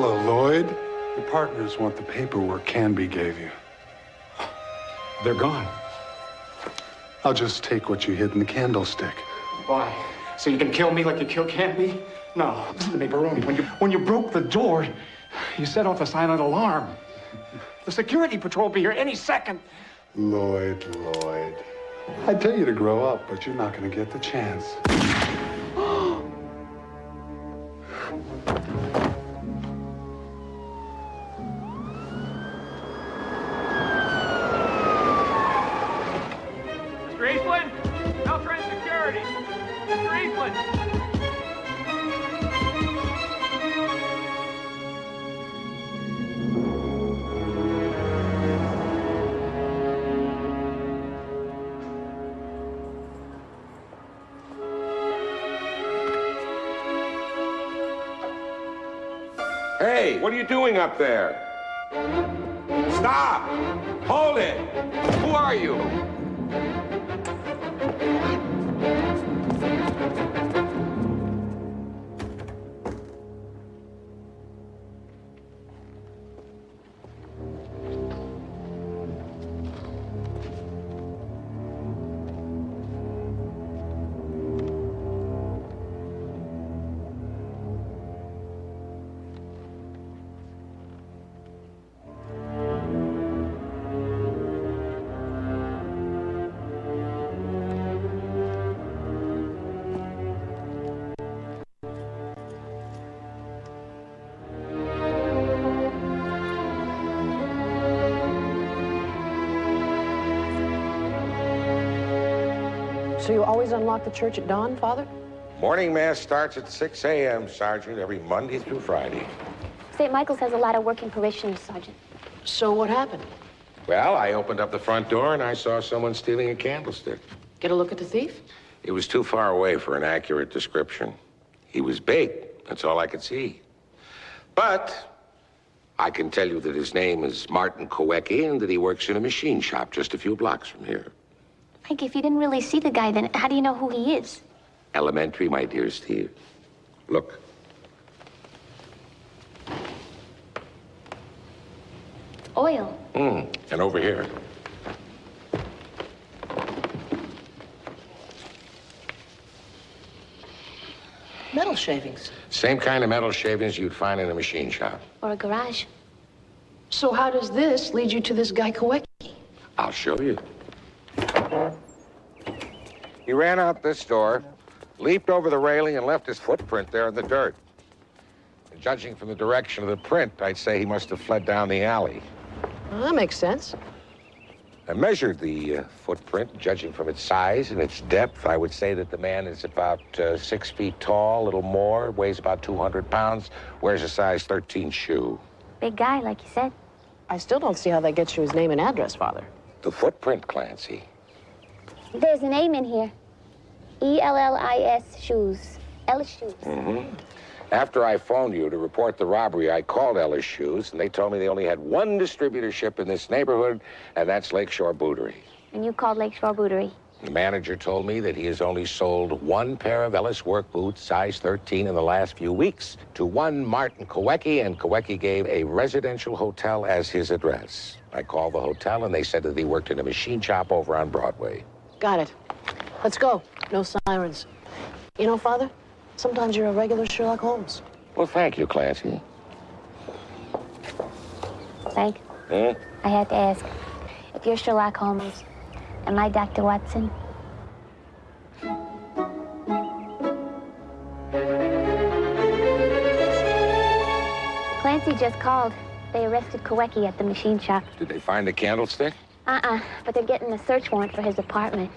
Hello, Lloyd. Your partners want the paperwork Canby gave you. They're gone. I'll just take what you hid in the candlestick. Why? So you can kill me like you killed Canby? No. Listen to me, Barone. When you broke the door, you set off a silent alarm. The security patrol will be here any second. Lloyd. I tell you to grow up, but you're not going to get the chance. Mr. Eastland? Caltrain Security. Mr. Eastland. Hey, what are you doing up there? Stop! Hold it! Who are you? So you always unlock the church at dawn, Father? Morning mass starts at 6 a.m., Sergeant, every Monday through Friday. St. Michael's has a lot of working parishioners, Sergeant. So what happened? Well, I opened up the front door and I saw someone stealing a candlestick. Get a look at the thief? It was too far away for an accurate description. He was big. That's all I could see. But I can tell you that his name is Martin Kowecki and that he works in a machine shop just a few blocks from here. Mike, if you didn't really see the guy, then how do you know who he is? Elementary, my dear Steve. Look. Oil. And over here. Metal shavings. Same kind of metal shavings you'd find in a machine shop. Or a garage. So how does this lead you to this guy Kowecki? I'll show you. He ran out this door, leaped over the railing, and left his footprint there in the dirt. And judging from the direction of the print, I'd say he must have fled down the alley. Well, that makes sense. I measured the footprint, judging from its size and its depth. I would say that the man is about 6 feet tall, a little more, weighs about 200 pounds, wears a size 13 shoe. Big guy, like you said. I still don't see how that gets you his name and address, Father. The footprint, Clancy. There's a name in here. E-L-L-I-S Shoes. Ellis Shoes. After I phoned you to report the robbery, I called Ellis Shoes, and they told me they only had one distributorship in this neighborhood, and that's Lakeshore Bootery. And you called Lakeshore Bootery. The manager told me that he has only sold one pair of Ellis work boots, size 13, in the last few weeks to one Martin Kowecki, and Kowecki gave a residential hotel as his address. I called the hotel, and they said that he worked in a machine shop over on Broadway. Got it. Let's go. No sirens. You know, Father, sometimes you're a regular Sherlock Holmes. Well, thank you, Clancy. Frank, I have to ask, if you're Sherlock Holmes, am I Dr. Watson? Clancy just called. They arrested Kowecki at the machine shop. Did they find the candlestick? But they're getting a search warrant for his apartment.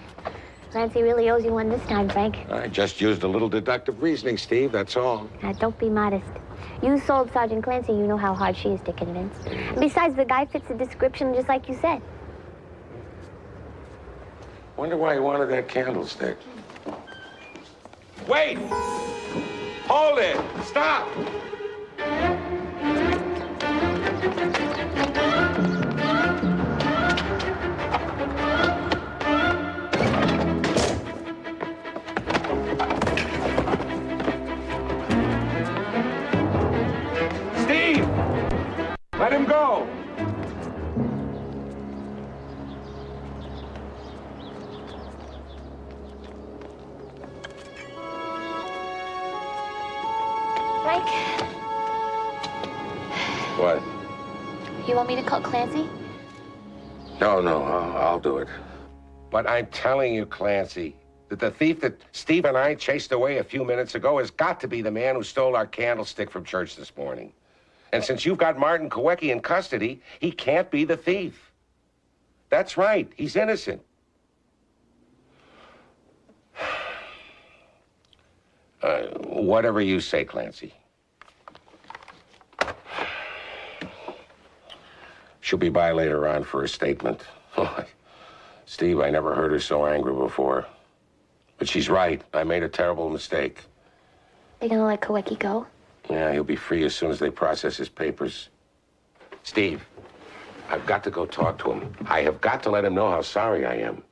Clancy really owes you one this time, Frank. I just used a little deductive reasoning, Steve, that's all. Now, don't be modest. You sold Sergeant Clancy, you know how hard she is to convince. Besides, the guy fits the description just like you said. Wonder why he wanted that candlestick. Wait! Hold it! Stop! Steve! What? You want me to call Clancy? No, I'll do it. But I'm telling you, Clancy, that the thief that Steve and I chased away a few minutes ago has got to be the man who stole our candlestick from church this morning. And since you've got Martin Kowecki in custody, he can't be the thief. That's right, he's innocent. Whatever you say, Clancy. She'll be by later on for a statement. Steve, I never heard her so angry before. But she's right. I made a terrible mistake. They're gonna let Kowecki go? Yeah, he'll be free as soon as they process his papers. Steve, I've got to go talk to him. I have got to let him know how sorry I am.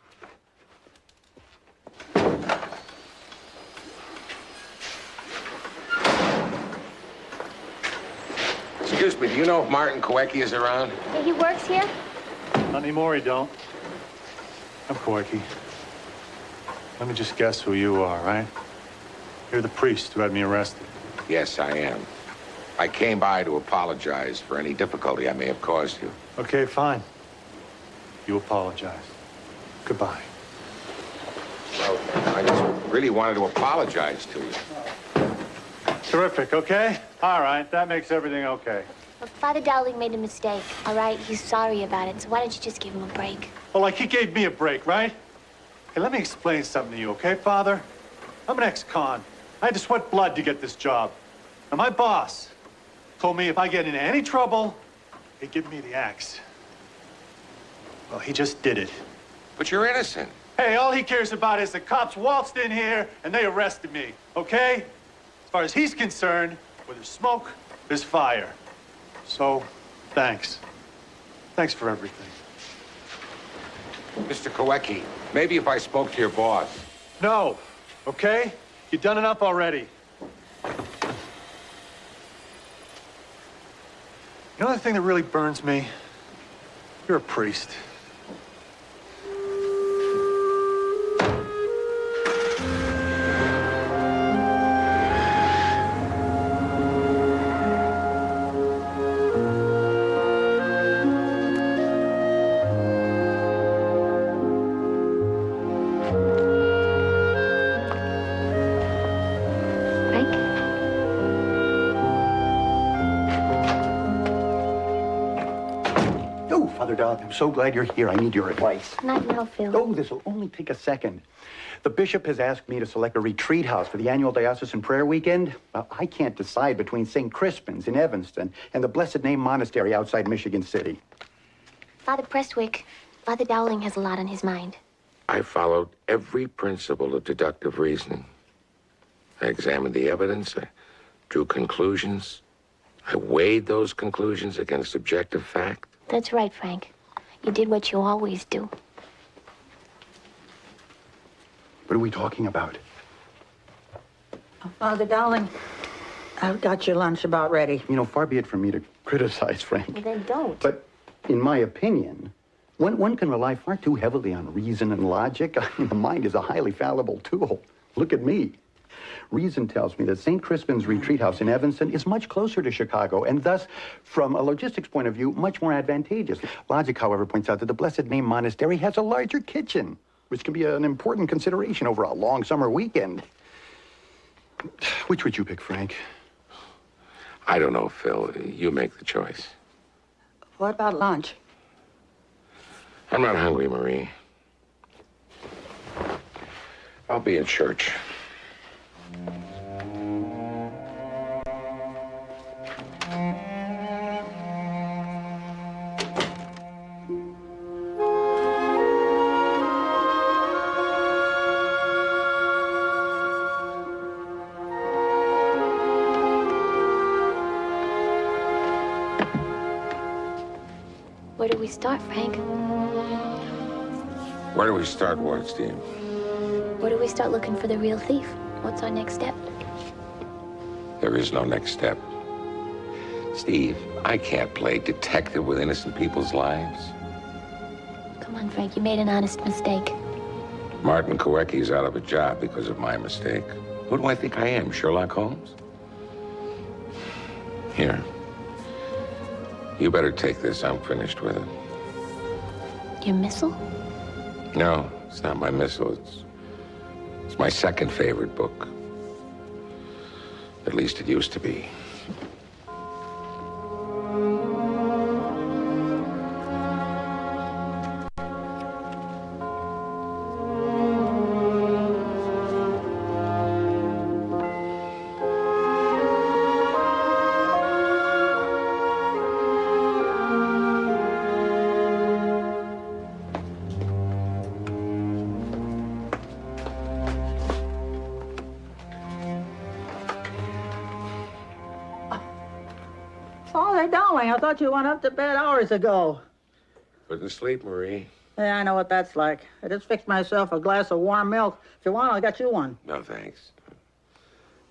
Excuse me, do you know if Martin Kowecki is around? Yeah, he works here? Not anymore, he don't. I'm Kowecki. Let me just guess who you are, right? You're the priest who had me arrested. Yes, I am. I came by to apologize for any difficulty I may have caused you. Okay, fine. You apologize. Goodbye. Well, I just really wanted to apologize to you. Terrific, okay? All right, that makes everything okay. Well, Father Dowling made a mistake, all right? He's sorry about it, so why don't you just give him a break? Well, like he gave me a break, right? Hey, let me explain something to you, okay, Father? I'm an ex-con. I had to sweat blood to get this job. And my boss told me if I get into any trouble, he'd give me the axe. Well, he just did it. But you're innocent. Hey, all he cares about is the cops waltzed in here and they arrested me, okay? As far as he's concerned, where there's smoke, there's fire. So, thanks. Thanks for everything. Mr. Kowecki, maybe if I spoke to your boss. No, okay? You've done enough already. You know the thing that really burns me? You're a priest. Frank? Oh, Father Dowling, I'm so glad you're here. I need your advice. Not now, Phil. Oh, this will only take a second. The bishop has asked me to select a retreat house for the annual diocesan prayer weekend. I can't decide between St. Crispin's in Evanston and the Blessed Name Monastery outside Michigan City. Father Prestwick, Father Dowling has a lot on his mind. I followed every principle of deductive reasoning. I examined the evidence, I drew conclusions. I weighed those conclusions against objective fact. That's right, Frank. You did what you always do. What are we talking about? Father Dowling, I've got your lunch about ready. You know, far be it from me to criticize Frank. Well, then don't. But in my opinion, one can rely far too heavily on reason and logic. I mean, the mind is a highly fallible tool. Look at me. Reason tells me that St. Crispin's retreat house in Evanston is much closer to Chicago, and thus, from a logistics point of view, much more advantageous. Logic, however, points out that the Blessed Name Monastery has a larger kitchen, which can be an important consideration over a long summer weekend. Which would you pick, Frank? I don't know, Phil. You make the choice. What about lunch? I'm not hungry, Marie. I'll be in church. Where do we start, Frank? Where do we start what, Steve? Where do we start looking for the real thief? What's our next step? There is no next step. Steve, I can't play detective with innocent people's lives. Come on, Frank, you made an honest mistake. Martin Kowecki's out of a job because of my mistake. Who do I think I am, Sherlock Holmes? Here. You better take this. I'm finished with it. Your missile? No, it's not my missile. It's my second favorite book. At least it used to be. Father, darling, I thought you went up to bed hours ago. Couldn't sleep, Marie. Yeah, I know what that's like. I just fixed myself a glass of warm milk. If you want, I'll get you one. No, thanks.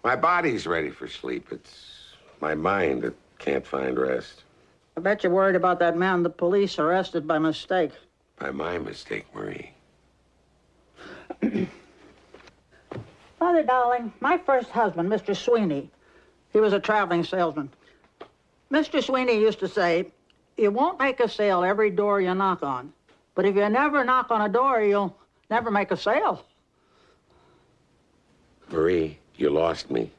My body's ready for sleep. It's my mind that can't find rest. I bet you're worried about that man the police arrested by mistake. By my mistake, Marie. Father, darling, my first husband, Mr. Sweeney, he was a traveling salesman. Mr. Sweeney used to say, you won't make a sale every door you knock on. But if you never knock on a door, you'll never make a sale. Marie, you lost me.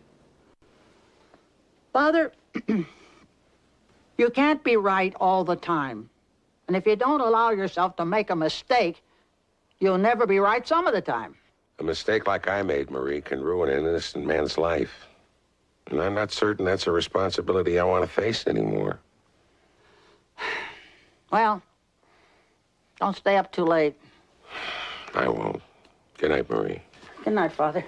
Father, you can't be right all the time. And if you don't allow yourself to make a mistake, you'll never be right some of the time. A mistake like I made, Marie, can ruin an innocent man's life. And I'm not certain that's a responsibility I want to face anymore. Well, don't stay up too late. I won't. Good night, Marie. Good night, Father.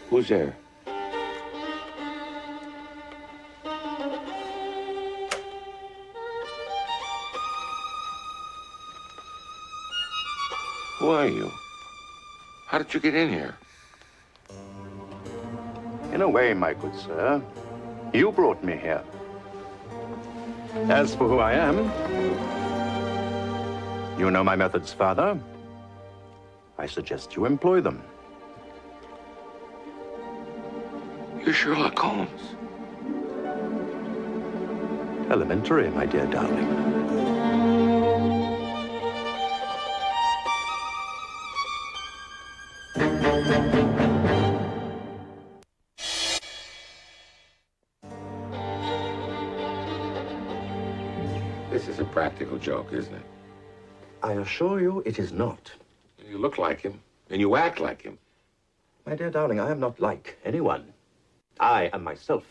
Who's there? Who are you? How did you get in here? In a way, my good sir, you brought me here. As for who I am, you know my methods, Father. I suggest you employ them. You're Sherlock Holmes. Elementary, my dear darling. This is a practical joke, isn't it? I assure you it is not. You look like him, and you act like him. My dear darling, I am not like anyone. I am myself.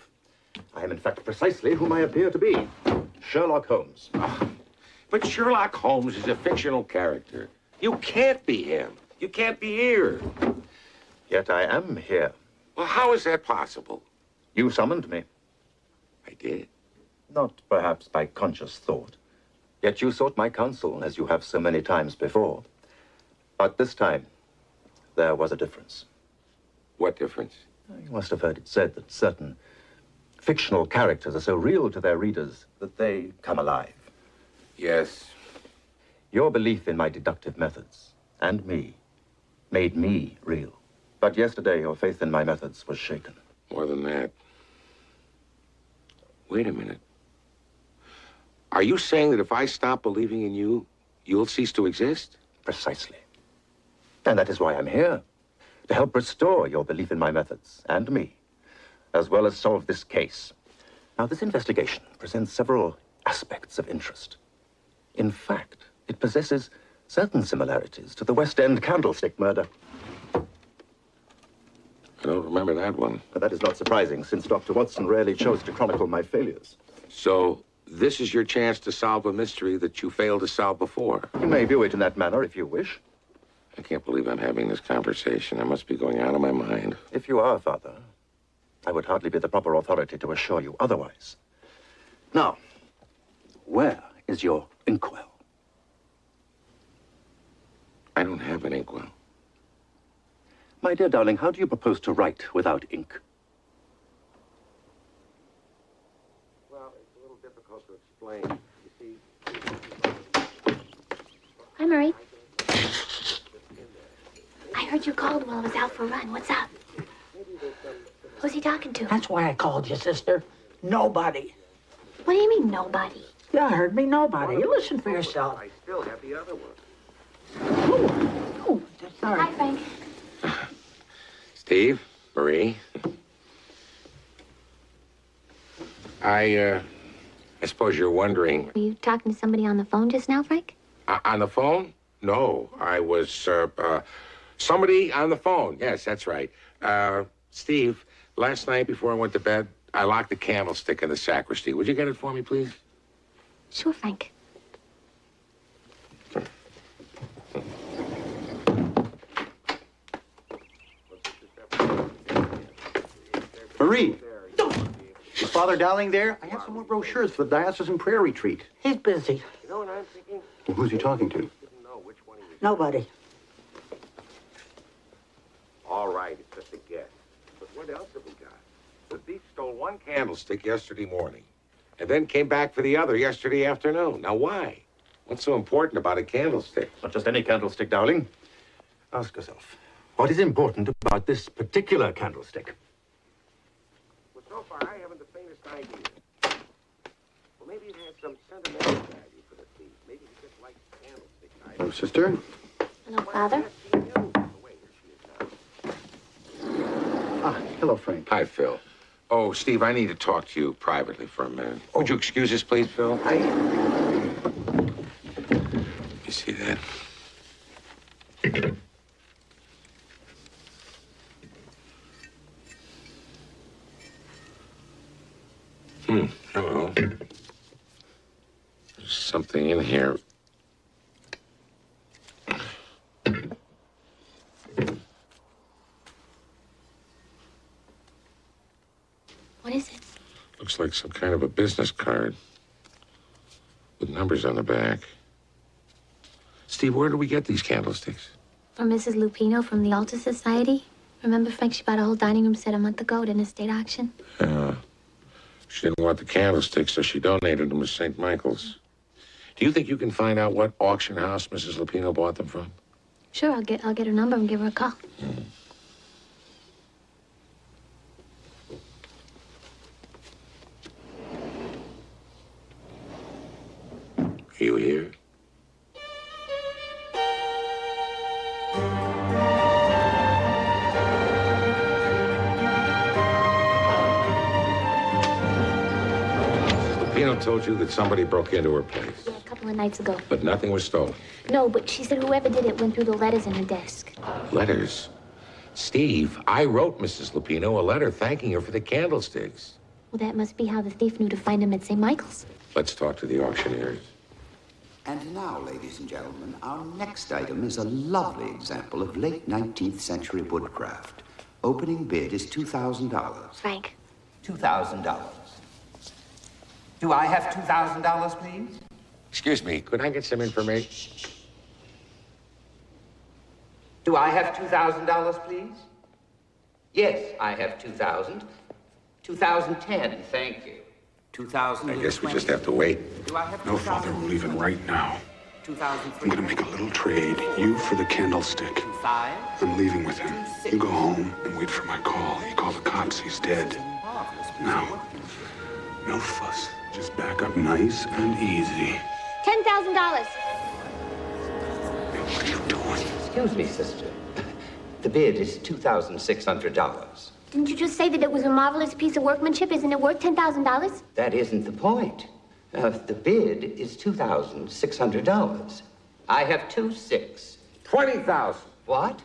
I am, in fact, precisely whom I appear to be. Sherlock Holmes. Oh, but Sherlock Holmes is a fictional character. You can't be him. You can't be here. Yet I am here. Well, how is that possible? You summoned me. I did. Not perhaps by conscious thought. Yet you sought my counsel, as you have so many times before. But this time, there was a difference. What difference? You must have heard it said that certain fictional characters are so real to their readers that they come alive. Yes. Your belief in my deductive methods, and me, made me real. But yesterday, your faith in my methods was shaken. More than that. Wait a minute. Are you saying that if I stop believing in you, you'll cease to exist? Precisely. And that is why I'm here. To help restore your belief in my methods, and me, as well as solve this case. Now, this investigation presents several aspects of interest. In fact, it possesses certain similarities to the West End candlestick murder. I don't remember that one. But that is not surprising, since Dr. Watson rarely chose to chronicle my failures. So, this is your chance to solve a mystery that you failed to solve before. You may view it in that manner if you wish. I can't believe I'm having this conversation. I must be going out of my mind. If you are, Father, I would hardly be the proper authority to assure you otherwise. Now, where is your inkwell? I don't have an inkwell. My dear darling, how do you propose to write without ink? Well, it's a little difficult to explain. You see... Hi, Marie. I heard you called while I was out for a run. What's up? Who's he talking to? That's why I called you, sister. Nobody. What do you mean, nobody? Yeah, I heard me, nobody. You listen for yourself. I still have the other one. Oh, sorry. Hi, Frank. Steve, Marie. I suppose you're wondering... Were you talking to somebody on the phone just now, Frank? On the phone? No, I was, somebody on the phone. Yes, that's right. Steve, last night before I went to bed, I locked the candlestick in the sacristy. Would you get it for me, please? Sure, Frank. Marie! Is Father Dowling there? I have some more brochures for the diocesan prayer retreat. He's busy. You know what I'm thinking? Well, who's he talking to? Nobody. All right, it's just a guess. But what else have we got? The thief stole one candlestick yesterday morning, and then came back for the other yesterday afternoon. Now, why? What's so important about a candlestick? Not just any candlestick, darling. Ask yourself, what is important about this particular candlestick? Well, so far, I haven't the faintest idea. Well, maybe it has some sentimental value for the thief. Maybe he just likes candlestick. Hello, sister. Hello, Father. Ah, hello, Frank. Hi, Phil. Oh, Steve, I need to talk to you privately for a minute. Would you excuse us, please, Phil? You see that? Hello. There's something in here. What is it? Looks like some kind of a business card with numbers on the back. Steve, where do we get these candlesticks? From Mrs. Lupino from the Altar Society. Remember, Frank, she bought a whole dining room set a month ago at an estate auction? Yeah. She didn't want the candlesticks, so she donated them to St. Michael's. Do you think you can find out what auction house Mrs. Lupino bought them from? Sure, I'll get her number and give her a call. Are you here? Lupino told you that somebody broke into her place, Yeah, a couple of nights ago. but nothing was stolen. No, but she said whoever did it went through the letters in her desk. Letters? Steve, I wrote Mrs. Lupino a letter thanking her for the candlesticks. Well, that must be how the thief knew to find him at St. Michael's. Let's talk to the auctioneers. And now, ladies and gentlemen, our next item is a lovely example of late 19th century woodcraft. Opening bid is $2,000. Frank. $2,000. Do I have $2,000, please? Excuse me, could I get some information? Do I have $2,000, please? Yes, I have 2,000. 2010, thank you. 2020. I guess we just have to wait. Do I have No, Father, we're leaving right now. 2003. I'm gonna make a little trade. You for the candlestick. 25. I'm leaving with him. You go home and wait for my call. You call the cops, he's dead. Now, no fuss. Just back up nice and easy. $10,000. What are you doing? Excuse me, sister. The bid is $2,600. Didn't you just say that it was a marvelous piece of workmanship? Isn't it worth $10,000? That isn't the point. The bid is $2,600. I have 2,600. 20,000. What?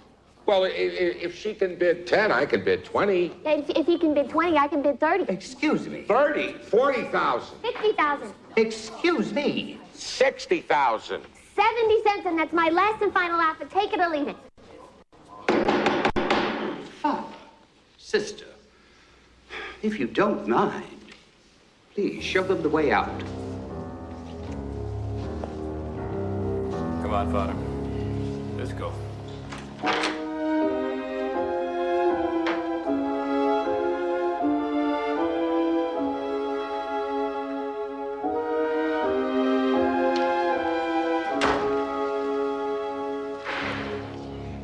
Well, if she can bid 10, I can bid 20. If he can bid 20, I can bid 30. Excuse me. 30, 40,000. 50,000. Excuse me. 60,000. 70 cents, and that's my last and final offer. Take it or leave it. Father, sister, if you don't mind, please show them the way out. Come on, Father. Let's go.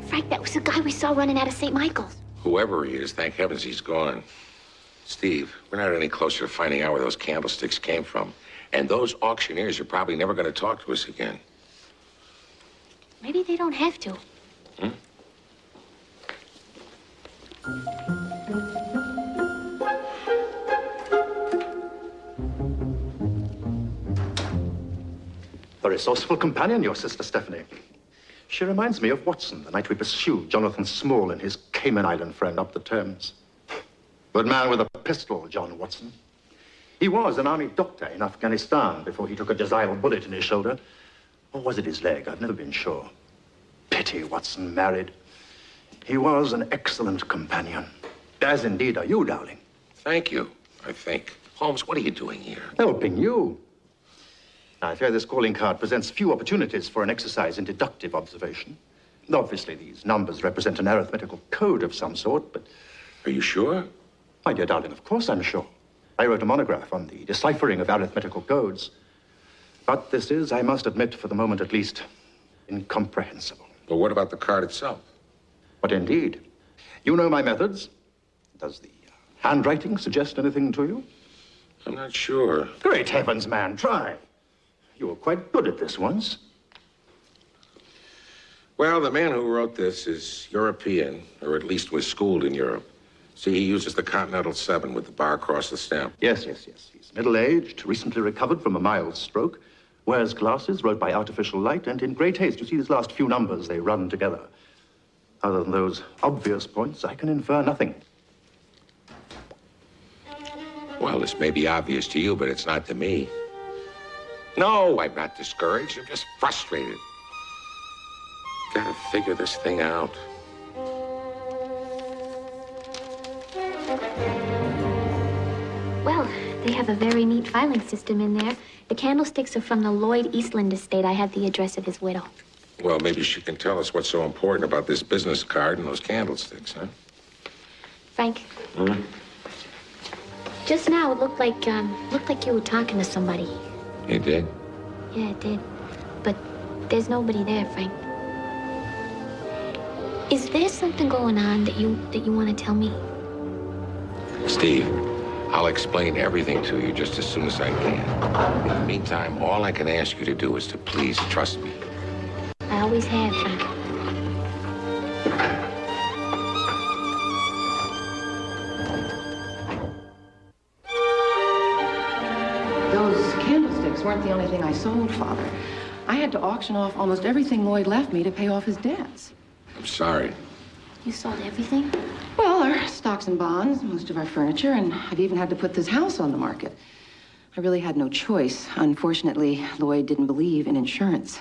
Frank, that was the guy we saw running out of St. Michael's. Whoever he is, thank heavens he's gone. Steve, we're not any closer to finding out where those candlesticks came from. And those auctioneers are probably never going to talk to us again. Maybe they don't have to. A resourceful companion, your sister Stephanie. She reminds me of Watson, the night we pursued Jonathan Small and his Cayman Island friend up the Thames. Good man with a pistol, John Watson. He was an army doctor in Afghanistan before he took a Jezile bullet in his shoulder. Or was it his leg? I've never been sure. Pity Watson married. He was an excellent companion. As indeed are you, darling. Thank you, I think. Holmes, what are you doing here? Helping you. I fear this calling card presents few opportunities for an exercise in deductive observation. Obviously, these numbers represent an arithmetical code of some sort, but... Are you sure? My dear darling, of course I'm sure. I wrote a monograph on the deciphering of arithmetical codes. But this is, I must admit, for the moment at least, incomprehensible. But what about the card itself? But indeed. You know my methods. Does the handwriting suggest anything to you? I'm not sure. Great heavens, man, try. You were quite good at this once. Well, the man who wrote this is European, or at least was schooled in Europe. See, he uses the Continental 7 with the bar across the stem. Yes. He's middle-aged, recently recovered from a mild stroke, wears glasses, wrote by artificial light, and in great haste. You see these last few numbers, they run together. Other than those obvious points, I can infer nothing. Well, this may be obvious to you, but it's not to me. No, I'm not discouraged. I'm just frustrated. Gotta figure this thing out. Well, they have a very neat filing system in there. The candlesticks are from the Lloyd Eastland estate. I have the address of his widow. Well, maybe she can tell us what's so important about this business card and those candlesticks, huh? Frank. Just now, it looked like you were talking to somebody. You did? Yeah, it did. But there's nobody there, Frank. Is there something going on that you want to tell me? Steve, I'll explain everything to you just as soon as I can. In the meantime, all I can ask you to do is to please trust me. I always have, Frank. Those candlesticks weren't the only thing I sold, Father. I had to auction off almost everything Lloyd left me to pay off his debts. I'm sorry. You sold everything? Well, our stocks and bonds, most of our furniture, and I've even had to put this house on the market. I really had no choice. Unfortunately, Lloyd didn't believe in insurance.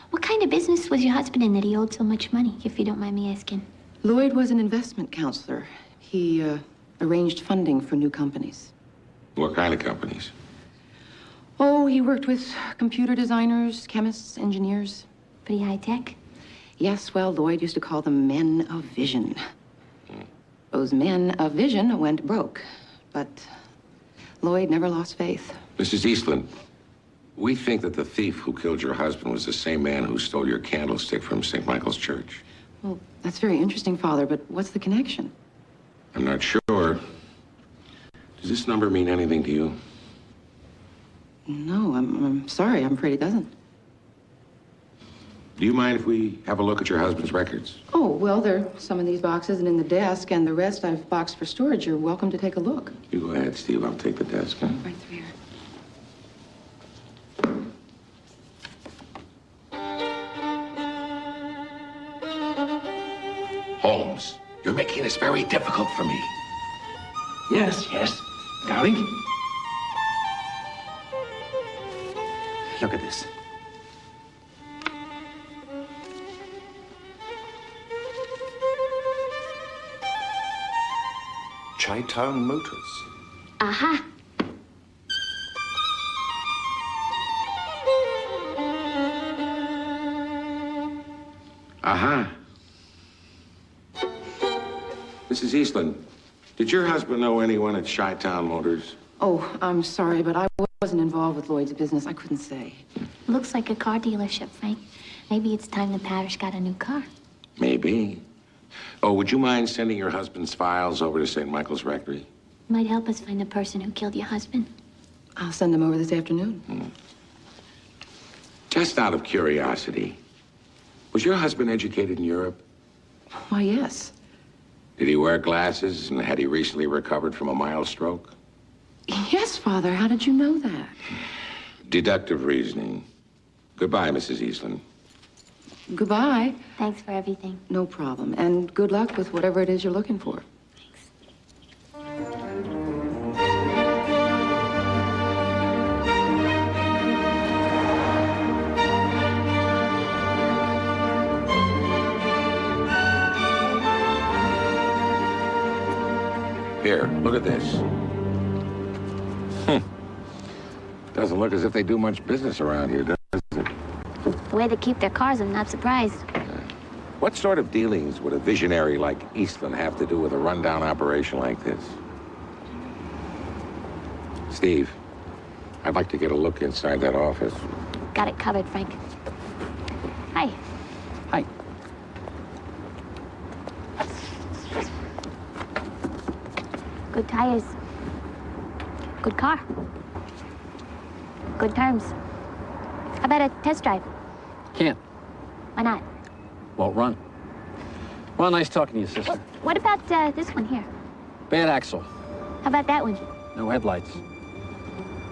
What kind of business was your husband in that he owed so much money, if you don't mind me asking? Lloyd was an investment counselor. He arranged funding for new companies. What kind of companies? Oh, he worked with computer designers, chemists, engineers. Pretty high tech? Yes, well, Lloyd used to call them men of vision. Those men of vision went broke, but Lloyd never lost faith. Mrs. Eastland, we think that the thief who killed your husband was the same man who stole your candlestick from St. Michael's Church. Well, that's very interesting, Father, but what's the connection? I'm not sure. Does this number mean anything to you? No, I'm sorry. I'm afraid it doesn't. Do you mind if we have a look at your husband's records? Oh, well, there are some in these boxes and in the desk, and the rest I've boxed for storage. You're welcome to take a look. You go ahead, Steve. I'll take the desk, huh? Right through here. Holmes, you're making this very difficult for me. Yes, darling. Look at this. Chi-Town Motors. Aha. Aha. Mrs. Eastland, did your husband know anyone at Chi-Town Motors? Oh, I'm sorry, but I wasn't involved with Lloyd's business. I couldn't say. Looks like a car dealership, Frank. Maybe it's time the parish got a new car. Maybe. Oh, would you mind sending your husband's files over to St. Michael's Rectory? Might help us find the person who killed your husband. I'll send them over this afternoon. Just out of curiosity, was your husband educated in Europe? Why, yes. Did he wear glasses, and had he recently recovered from a mild stroke? Yes, Father. How did you know that? Deductive reasoning. Goodbye, Mrs. Eastland. Goodbye. Thanks for everything. No problem. And good luck with whatever it is you're looking for. Here, look at this. Doesn't look as if they do much business around here, does it? The way they keep their cars, I'm not surprised. What sort of dealings would a visionary like Eastland have to do with a rundown operation like this? Steve, I'd like to get a look inside that office. Got it covered, Frank. Hi. Hi. Good tires. Good car. Good terms. How about a test drive? Can't. Why not? Won't run. Well, nice talking to you, sister. What about this one here? Bad axle. How about that one? No headlights.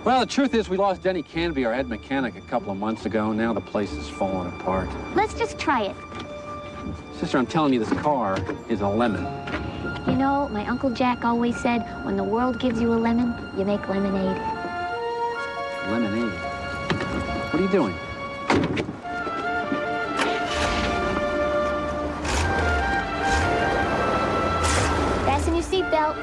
Well, the truth is we lost Denny Canby, our head mechanic, a couple of months ago. Now the place is falling apart. Let's just try it. Sister, I'm telling you, this car is a lemon. You know, my Uncle Jack always said, when the world gives you a lemon, you make lemonade. Lemonade? What are you doing? Fasten your seatbelt.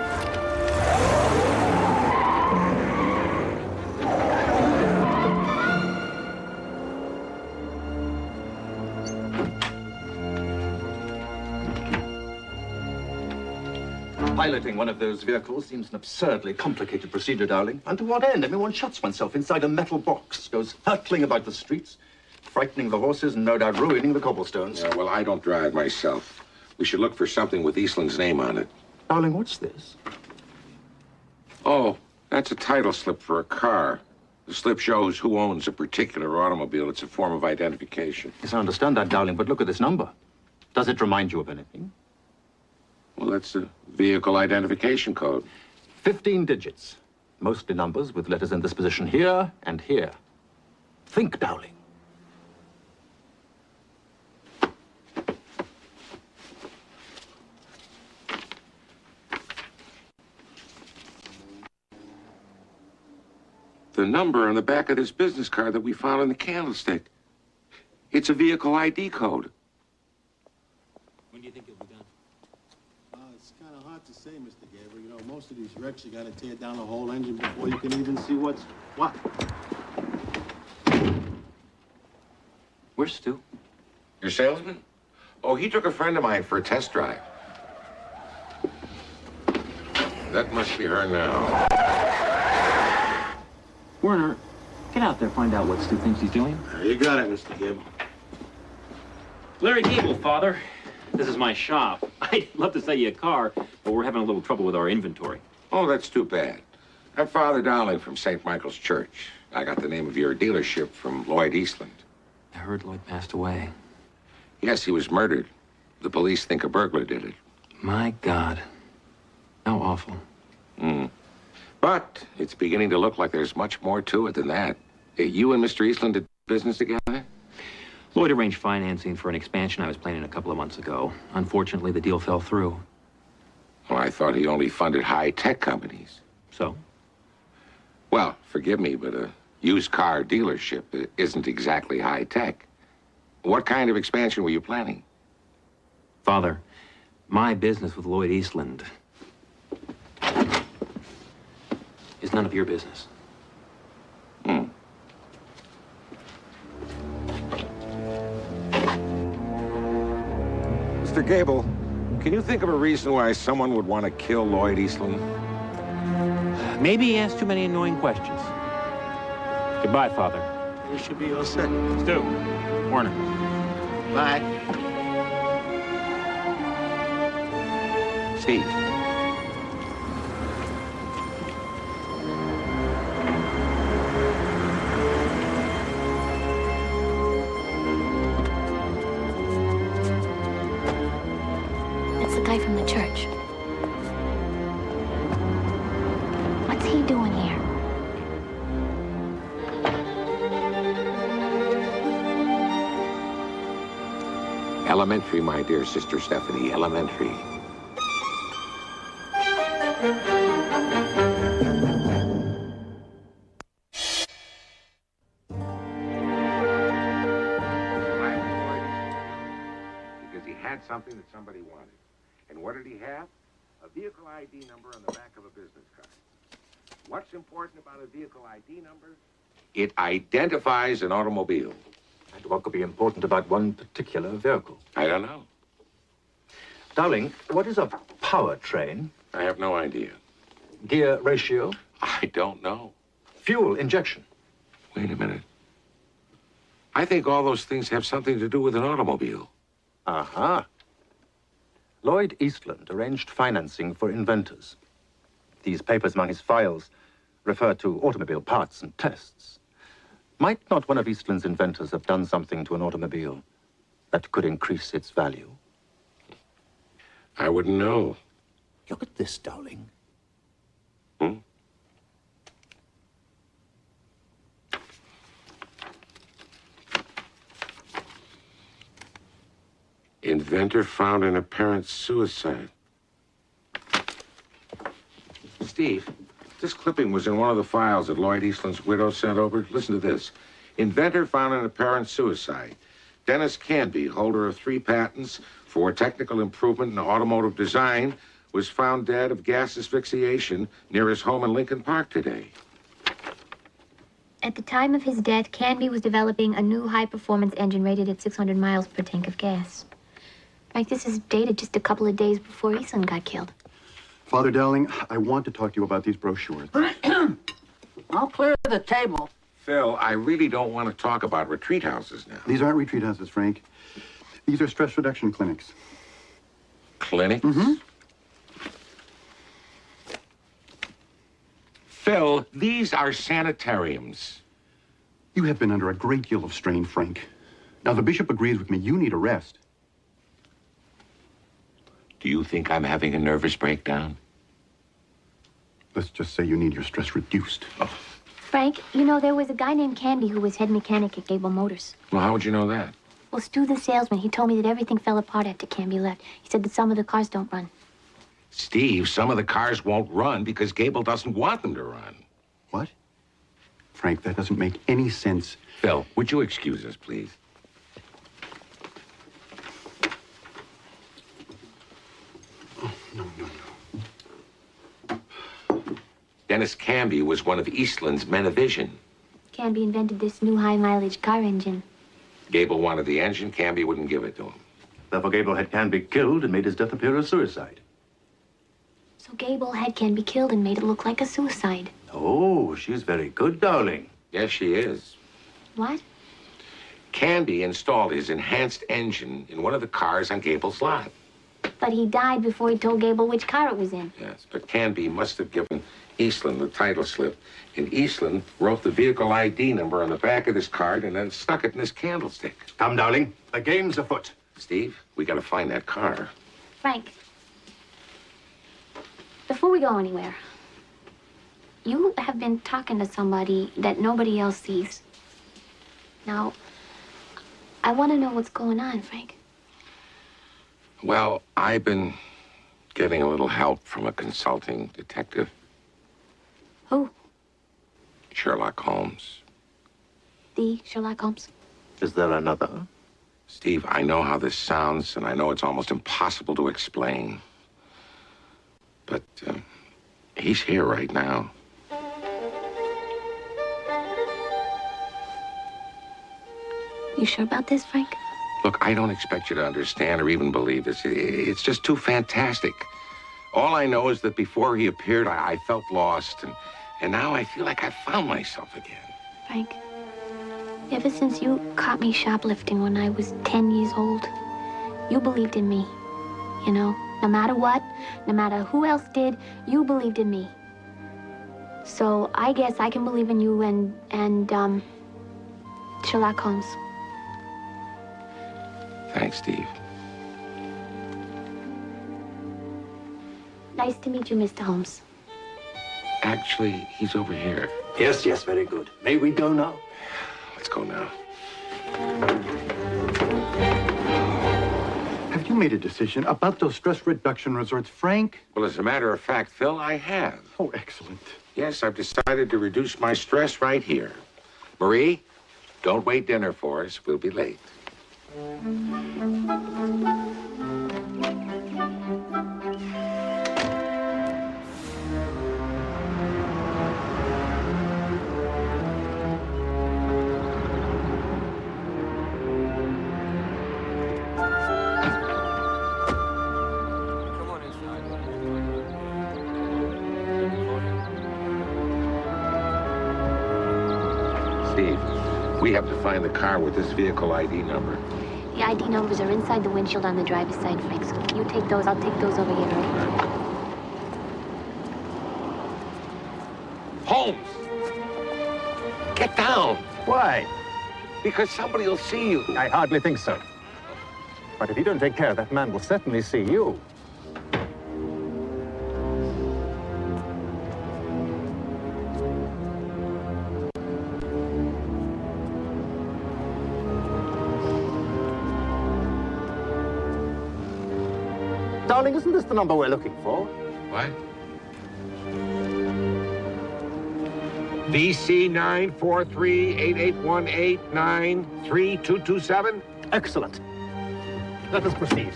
Piloting one of those vehicles seems an absurdly complicated procedure, darling. And to what end? I mean, one shuts oneself inside a metal box, goes hurtling about the streets, frightening the horses and no doubt ruining the cobblestones. Yeah, well, I don't drive myself. We should look for something with Eastland's name on it. Darling, what's this? Oh, that's a title slip for a car. The slip shows who owns a particular automobile. It's a form of identification. Yes, I understand that, darling, but look at this number. Does it remind you of anything? Well, that's a vehicle identification code. 15 digits. Mostly numbers with letters in this position here and here. Think, darling. The number on the back of this business card that we found in the candlestick. It's a vehicle ID code. When do you think it'll be done? It's kind of hard to say, Mr. Gabriel. You know, most of these wrecks, you got to tear down the whole engine before you can even see what's what. Where's Stu? Your salesman? Oh, he took a friend of mine for a test drive. That must be her now. Werner, get out there, find out what Stu thinks he's doing. You got it, Mr. Gable. Larry Gable, Father. This is my shop. I'd love to sell you a car, but we're having a little trouble with our inventory. Oh, that's too bad. I'm Father Dowling from St. Michael's Church. I got the name of your dealership from Lloyd Eastland. I heard Lloyd passed away. Yes, he was murdered. The police think a burglar did it. My God. How awful. But it's beginning to look like there's much more to it than that. You and Mr. Eastland did business together? Lloyd arranged financing for an expansion I was planning a couple of months ago. Unfortunately, the deal fell through. Well, I thought he only funded high-tech companies. So? Well, forgive me, but used car dealership isn't exactly high tech. What kind of expansion were you planning? Father, my business with Lloyd Eastland is none of your business. Mr. Gable, can you think of a reason why someone would want to kill Lloyd Eastland? Maybe he asked too many annoying questions. Goodbye, Father. You should be all set. Stu, Warner. Bye. Steve. It's the guy from the church. What's he doing here? Elementary, my dear Sister Stephanie, elementary. Because he had something that somebody wanted. And what did he have? A vehicle ID number on the back of a business card. What's important about a vehicle ID number? It identifies an automobile. And what could be important about one particular vehicle? I don't know. Darling, what is a powertrain? I have no idea. Gear ratio? I don't know. Fuel injection? Wait a minute. I think all those things have something to do with an automobile. Aha. Lloyd Eastland arranged financing for inventors. These papers among his files refer to automobile parts and tests. Might not one of Eastland's inventors have done something to an automobile that could increase its value? I wouldn't know. Look at this, darling. Inventor found in apparent suicide. Steve, this clipping was in one of the files that Lloyd Eastland's widow sent over. Listen to this. Inventor found in apparent suicide. Dennis Canby, holder of 3 patents for technical improvement in automotive design, was found dead of gas asphyxiation near his home in Lincoln Park today. At the time of his death, Canby was developing a new high-performance engine rated at 600 miles per tank of gas. Frank, this is dated just a couple of days before Eastland got killed. Father Dowling, I want to talk to you about these brochures. I'll clear the table. Phil, I really don't want to talk about retreat houses now. These aren't retreat houses, Frank. These are stress reduction clinics. Clinics? Mm-hmm. Phil, these are sanitariums. You have been under a great deal of strain, Frank. Now, the bishop agrees with me. You need a rest. Do you think I'm having a nervous breakdown? Let's just say you need your stress reduced. Frank, you know, there was a guy named Canby who was head mechanic at Gable Motors. Well, how would you know that? Well, Stu, the salesman, he told me that everything fell apart after Canby left. He said that some of the cars don't run. Steve, some of the cars won't run because Gable doesn't want them to run. What? Frank, that doesn't make any sense. Phil, would you excuse us, please? Oh, no. Dennis Canby was one of Eastland's men of vision. Canby invented this new high-mileage car engine. Gable wanted the engine, Canby wouldn't give it to him. Therefore, Gable had Canby killed and made his death appear as suicide. So Gable had Canby killed and made it look like a suicide. Oh, she's very good, darling. Yes, she is. What? Canby installed his enhanced engine in one of the cars on Gable's lot. But he died before he told Gable which car it was in. Yes, but Canby must have given Eastland the title slip. And Eastland wrote the vehicle ID number on the back of this card and then stuck it in his candlestick. Come, darling. The game's afoot. Steve, we gotta find that car. Frank, before we go anywhere, you have been talking to somebody that nobody else sees. Now, I want to know what's going on, Frank. Well, I've been getting a little help from a consulting detective. Who? Sherlock Holmes. the Sherlock Holmes? Is there another? Steve, I know how this sounds, and I know it's almost impossible to explain. But he's here right now. You sure about this, Frank? Look, I don't expect you to understand or even believe this. It's just too fantastic. All I know is that before he appeared, I felt lost, and now I feel like I found myself again. Frank, ever since you caught me shoplifting when I was 10 years old, you believed in me. You know, no matter what, no matter who else did, you believed in me. So I guess I can believe in you and Sherlock Holmes. Thanks, Steve. Nice to meet you, Mr. Holmes. Actually, he's over here. Yes, yes, very good. May we go now? Let's go now. Have you made a decision about those stress reduction resorts, Frank? Well, as a matter of fact, Phil, I have. Oh, excellent. Yes, I've decided to reduce my stress right here. Marie, don't wait dinner for us. We'll be late. Steve, we have to find the car with this vehicle ID number. The ID numbers are inside the windshield on the driver's side, Frank. So you take those, I'll take those over here, right? Holmes! Get down! Why? Because somebody will see you. I hardly think so. But if you don't take care, that man will certainly see you. Darling, isn't this the number we're looking for? What? VC 943-8818-93227? Excellent. Let us proceed.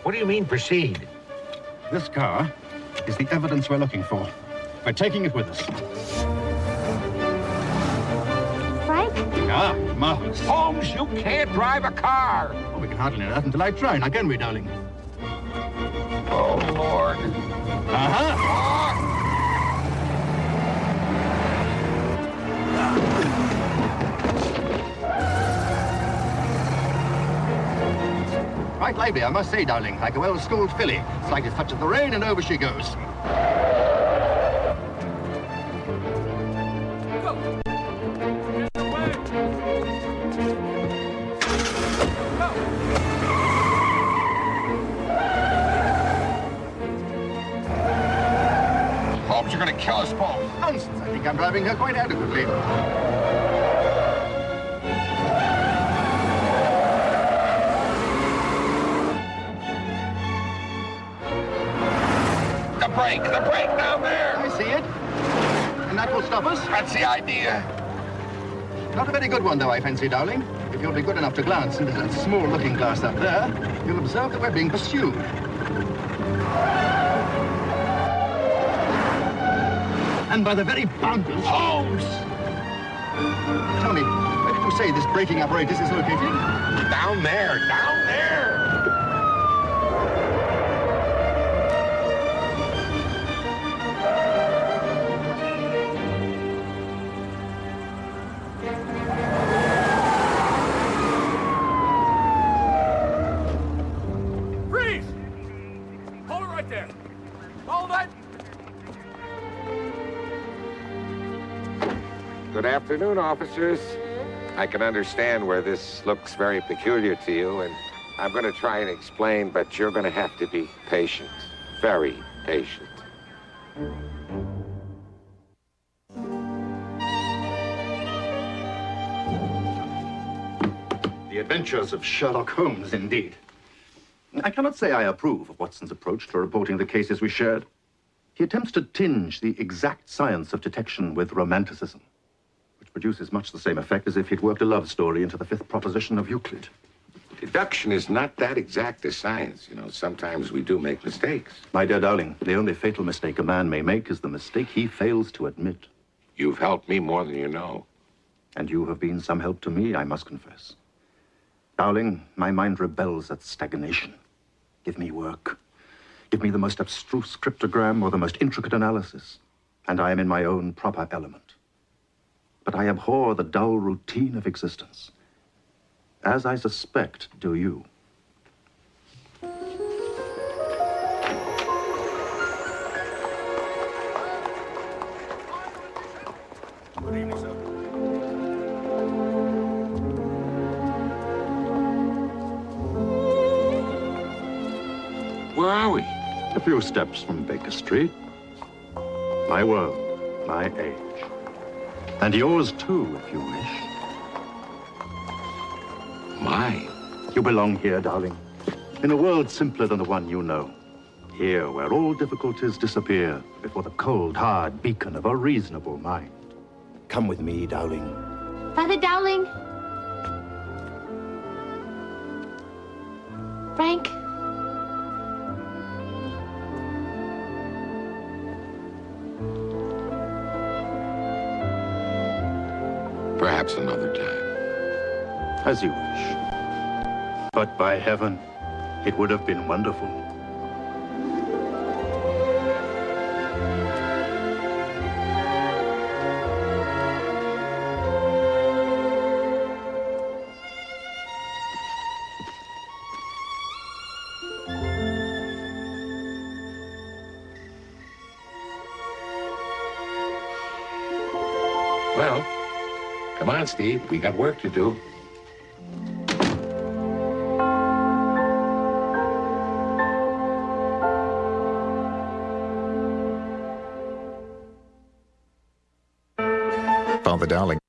What do you mean, proceed? This car is the evidence we're looking for. We're taking it with us. Frank? Ah, marvelous. Holmes, you can't drive a car! Oh, we can hardly know that until I try. Now, can we, darling? Oh, Lord. Uh-huh. Quite lively, I must say, darling. Like a well-schooled filly. Slightest touch of the rein, and over she goes. Holmes, you're gonna kill us both. Nonsense. I think I'm driving her quite adequately. The brake down there. I see it. And that will stop us? That's the idea. Not a very good one, though, I fancy, darling. If you'll be good enough to glance into that small looking glass up there, you'll observe that we're being pursued. And by the very boundless... Holmes! Tell me, where did you say this braking apparatus is located? Down there, down there! Freeze! Hold it right there. Hold it! Good afternoon, officers. I can understand where this looks very peculiar to you, and I'm going to try and explain, but you're going to have to be patient. Very patient. The adventures of Sherlock Holmes, indeed. I cannot say I approve of Watson's approach to reporting the cases we shared. He attempts to tinge the exact science of detection with romanticism. produces much the same effect as if he'd worked a love story into the fifth proposition of Euclid. Deduction is not that exact a science. You know, sometimes we do make mistakes. My dear darling, the only fatal mistake a man may make is the mistake he fails to admit. You've helped me more than you know. And you have been some help to me, I must confess. Darling, my mind rebels at stagnation. Give me work. Give me the most abstruse cryptogram or the most intricate analysis, and I am in my own proper element. But I abhor the dull routine of existence. As I suspect, do you. Good evening, sir. Where are we? A few steps from Baker Street. My world, my age. And yours too, if you wish. Mine? You belong here, darling. In a world simpler than the one you know. Here, where all difficulties disappear before the cold, hard beacon of a reasonable mind. Come with me, darling. Father Dowling. Frank. Perhaps another time. As you wish. But by heaven, it would have been wonderful. Well, come on, Steve. We got work to do. Father Dowling